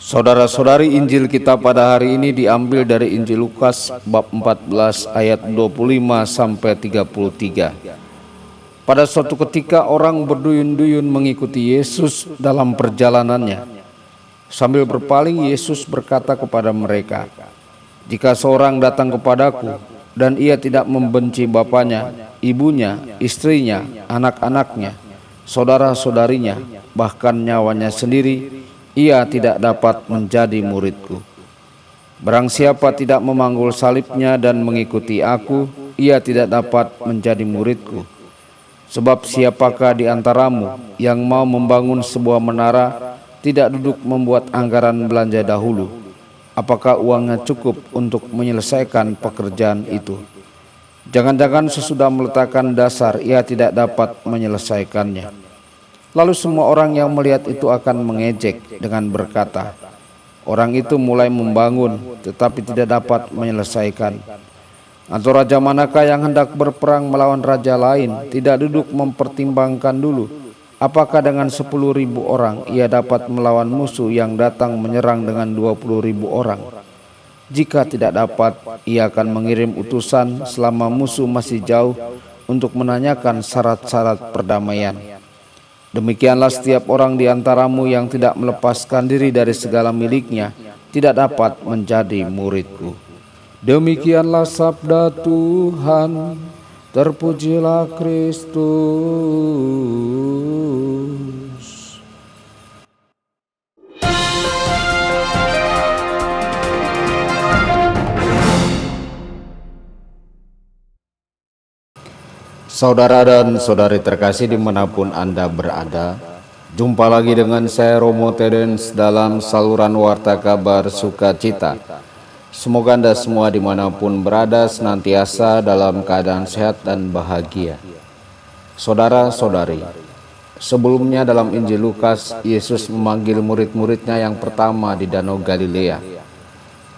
Saudara-saudari, Injil kita pada hari ini diambil dari Injil Lukas bab 14 ayat 25 sampai 33. Pada suatu ketika orang berduyun-duyun mengikuti Yesus dalam perjalanannya. Sambil berpaling, Yesus berkata kepada mereka, "Jika seorang datang kepadaku dan ia tidak membenci bapaknya, ibunya, istrinya, anak-anaknya, saudara-saudarinya, bahkan nyawanya sendiri, ia tidak dapat menjadi muridku. Barang siapa tidak memanggul salibnya dan mengikuti aku, ia tidak dapat menjadi muridku. Sebab siapakah di antaramu yang mau membangun sebuah menara, tidak duduk membuat anggaran belanja dahulu? Apakah uangnya cukup untuk menyelesaikan pekerjaan itu? Jangan-jangan sesudah meletakkan dasar, ia tidak dapat menyelesaikannya." Lalu semua orang yang melihat itu akan mengejek dengan berkata, "Orang itu mulai membangun tetapi tidak dapat menyelesaikan." Atau raja manakah yang hendak berperang melawan raja lain tidak duduk mempertimbangkan dulu, apakah dengan 10.000 orang ia dapat melawan musuh yang datang menyerang dengan 20.000 orang? Jika tidak dapat, ia akan mengirim utusan selama musuh masih jauh untuk menanyakan syarat-syarat perdamaian. Demikianlah setiap orang di antaramu yang tidak melepaskan diri dari segala miliknya tidak dapat menjadi muridku. Demikianlah sabda Tuhan. Terpujilah Kristus. Saudara dan saudari terkasih dimanapun Anda berada, jumpa lagi dengan saya Romo Tedens dalam saluran Warta Kabar Sukacita. Semoga Anda semua dimanapun berada senantiasa dalam keadaan sehat dan bahagia. Saudara-saudari, sebelumnya dalam Injil Lukas, Yesus memanggil murid-muridnya yang pertama di Danau Galilea.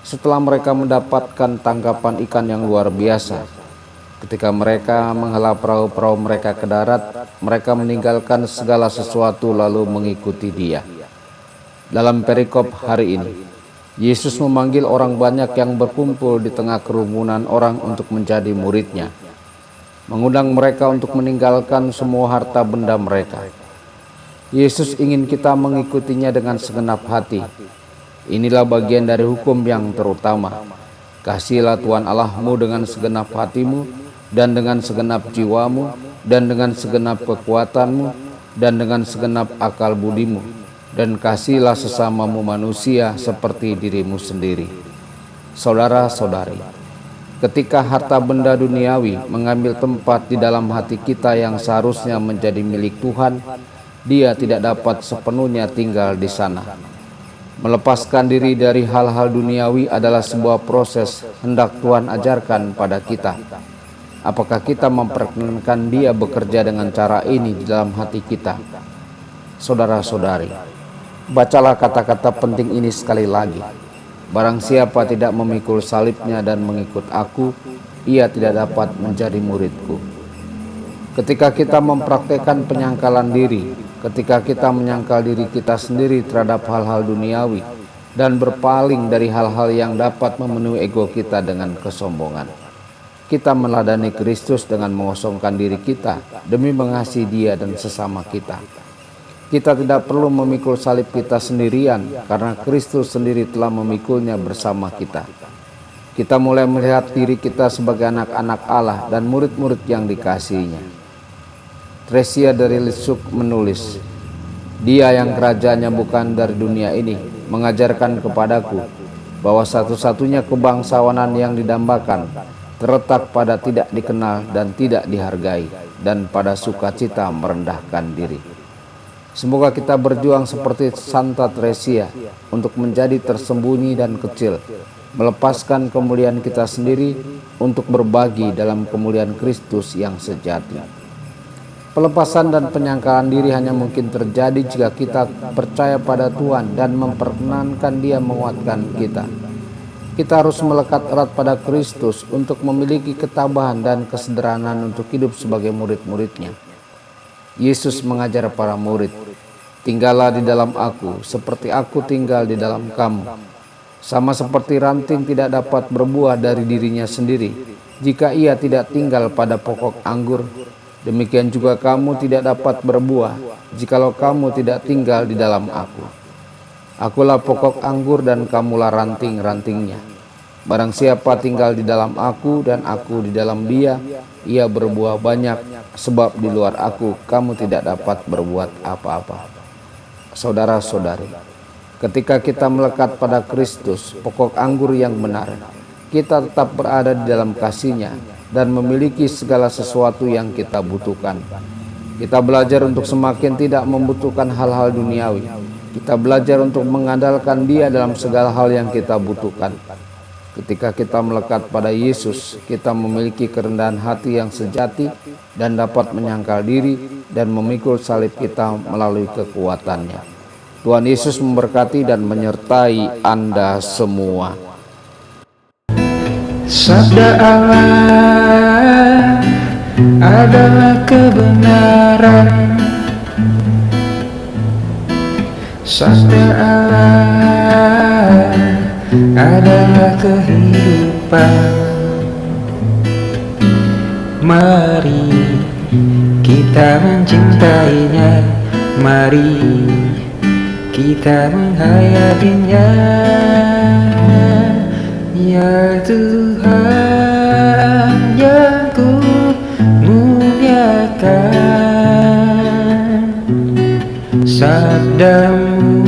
Setelah mereka mendapatkan tangkapan ikan yang luar biasa, ketika mereka menghela perahu-perahu mereka ke darat, mereka meninggalkan segala sesuatu lalu mengikuti Dia. Dalam perikop hari ini, Yesus memanggil orang banyak yang berkumpul di tengah kerumunan orang untuk menjadi murid-Nya, mengundang mereka untuk meninggalkan semua harta benda mereka. Yesus ingin kita mengikutinya dengan segenap hati. Inilah bagian dari hukum yang terutama. Kasihilah Tuhan Allahmu dengan segenap hatimu, dan dengan segenap jiwamu, dan dengan segenap kekuatanmu, dan dengan segenap akal budimu, dan kasihilah sesamamu manusia seperti dirimu sendiri. Saudara-saudari, ketika harta benda duniawi mengambil tempat di dalam hati kita yang seharusnya menjadi milik Tuhan, Dia tidak dapat sepenuhnya tinggal di sana. Melepaskan diri dari hal-hal duniawi adalah sebuah proses hendak Tuhan ajarkan pada kita. Apakah kita memperkenankan Dia bekerja dengan cara ini di dalam hati kita? Saudara-saudari, bacalah kata-kata penting ini sekali lagi. Barang siapa tidak memikul salibnya dan mengikut aku, ia tidak dapat menjadi muridku. Ketika kita mempraktekkan penyangkalan diri, ketika kita menyangkal diri kita sendiri terhadap hal-hal duniawi, dan berpaling dari hal-hal yang dapat memenuhi ego kita dengan kesombongan, kita meladani Kristus dengan mengosongkan diri kita demi mengasihi Dia dan sesama kita. Kita tidak perlu memikul salib kita sendirian karena Kristus sendiri telah memikulnya bersama kita. Kita mulai melihat diri kita sebagai anak-anak Allah dan murid-murid yang dikasihinya. Tresia dari Lisuk menulis, "Dia yang kerajaannya bukan dari dunia ini mengajarkan kepadaku bahwa satu-satunya kebangsawanan yang didambakan terletak pada tidak dikenal dan tidak dihargai, dan pada sukacita merendahkan diri." Semoga kita berjuang seperti Santa Tresia untuk menjadi tersembunyi dan kecil, melepaskan kemuliaan kita sendiri untuk berbagi dalam kemuliaan Kristus yang sejati. Pelepasan dan penyangkalan diri hanya mungkin terjadi jika kita percaya pada Tuhan dan memperkenankan Dia menguatkan kita. Kita harus melekat erat pada Kristus untuk memiliki ketabahan dan kesederhanaan untuk hidup sebagai murid-murid-Nya. Yesus mengajar para murid, Tinggallah di dalam aku, seperti aku tinggal di dalam kamu. Sama seperti ranting tidak dapat berbuah dari dirinya sendiri, jika ia tidak tinggal pada pokok anggur, demikian juga kamu tidak dapat berbuah, jikalau kamu tidak tinggal di dalam aku. Akulah pokok anggur dan kamulah ranting-rantingnya. Barang siapa tinggal di dalam aku dan aku di dalam dia, ia berbuah banyak, sebab di luar aku kamu tidak dapat berbuat apa-apa. Saudara-saudari, ketika kita melekat pada Kristus, pokok anggur yang benar, kita tetap berada di dalam kasih-Nya dan memiliki segala sesuatu yang kita butuhkan. Kita belajar untuk semakin tidak membutuhkan hal-hal duniawi. Kita belajar untuk mengandalkan Dia dalam segala hal yang kita butuhkan. Ketika kita melekat pada Yesus, kita memiliki kerendahan hati yang sejati dan dapat menyangkal diri dan memikul salib kita melalui kekuatannya. Tuhan Yesus memberkati dan menyertai Anda semua. Sabda Allah adalah kebenaran. Sabda Allah adalah kehidupan. Mari kita mencintainya, mari kita menghayatinya. Ya Tuhan yang ku muliakan, sabdamu